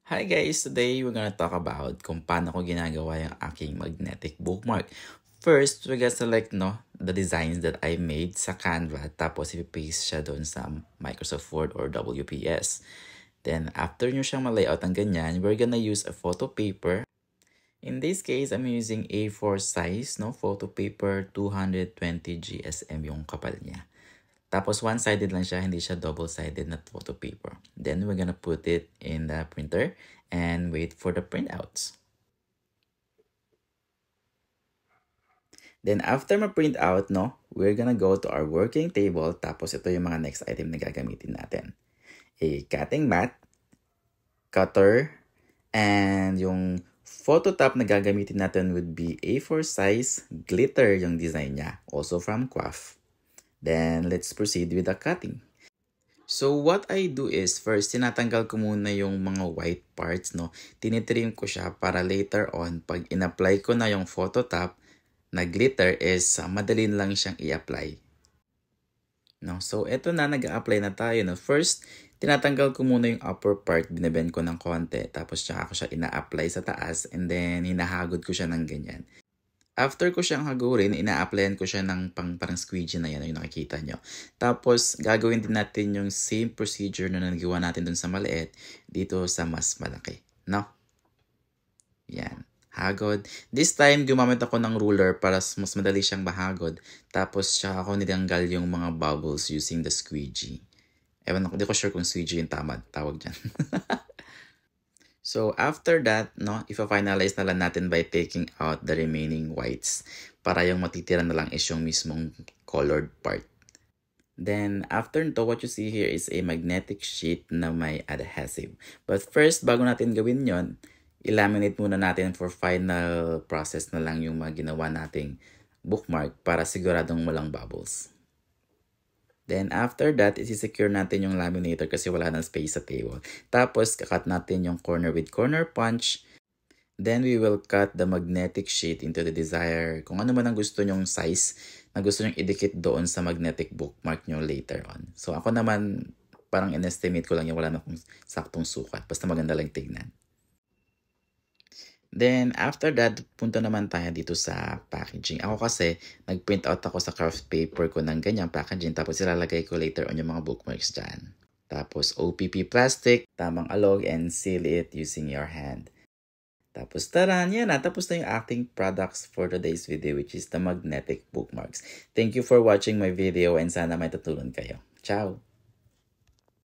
Hi guys! Today we're gonna talk about kung paano ko ginagawa yung aking magnetic bookmark. First, we're gonna select the designs that I made sa Canva tapos i-paste siya doon sa Microsoft Word or WPS. Then after nyo siyang malayout ng ganyan, we're gonna use a photo paper. In this case, I'm using A4 size, photo paper, 220 GSM yung kapal niya. Tapos one-sided lang siya, hindi siya double-sided na photo paper. Then we're gonna put it in the printer and wait for the printouts. Then after ma-print out, we're gonna go to our working table. Tapos ito yung mga next item na gagamitin natin. A cutting mat, cutter, and yung photo top na gagamitin natin would be A4 size, glitter yung design niya. Also from Quaff. Then, let's proceed with the cutting. So, what I do is, first, tinatanggal ko muna yung mga white parts, Tinitrim ko siya para later on, pag in-apply ko na yung photo top na glitter is, madali lang siyang i-apply. So, eto na, nag-a-apply na tayo. First, tinatanggal ko muna yung upper part, binibend ko ng konti, tapos tsaka ko siya ina-apply sa taas, and then, hinahagod ko siya ng ganyan. After ko siyang hagurin, ina-applyan ko siya ng parang squeegee na yan, yung nakikita nyo. Tapos, gagawin din natin yung same procedure na nagawa natin dun sa maliit, dito sa mas malaki. Yan. Hagod. This time, gumamit ako ng ruler para mas madali siyang mahagod. Tapos, siya ako nilanggal yung mga bubbles using the squeegee. Ewan ako, di ko sure kung squeegee yung tawag dyan. So, after that, ipa-finalize na lang natin by taking out the remaining whites para yung matitira na lang is yung mismong colored part. Then, after nito, what you see here is a magnetic sheet na may adhesive. But first, bago natin gawin yon, i-laminate muna natin for final process na lang yung mga ginawa nating bookmark para siguradong walang bubbles. Then, after that, isi-secure natin yung laminator kasi wala nang space sa table. Tapos, kakat natin yung corner with corner punch. Then, we will cut the magnetic sheet into the desired, kung ano man ang gusto nyong size na gusto nyong idikit doon sa magnetic bookmark nyo later on. So, ako naman, parang in-estimate ko lang yung wala na akong saktong sukat. Basta maganda lang tignan. Then, after that, punta naman tayo dito sa packaging. Ako kasi, nag-print out ako sa craft paper ko ng ganyang packaging. Tapos, ilalagay ko later on yung mga bookmarks dyan. Tapos, OPP plastic, tamang alog, and seal it using your hand. Tapos, taran, yan na. Tapos na yung acting products for today's video, which is the magnetic bookmarks. Thank you for watching my video and sana may tutulong kayo. Ciao!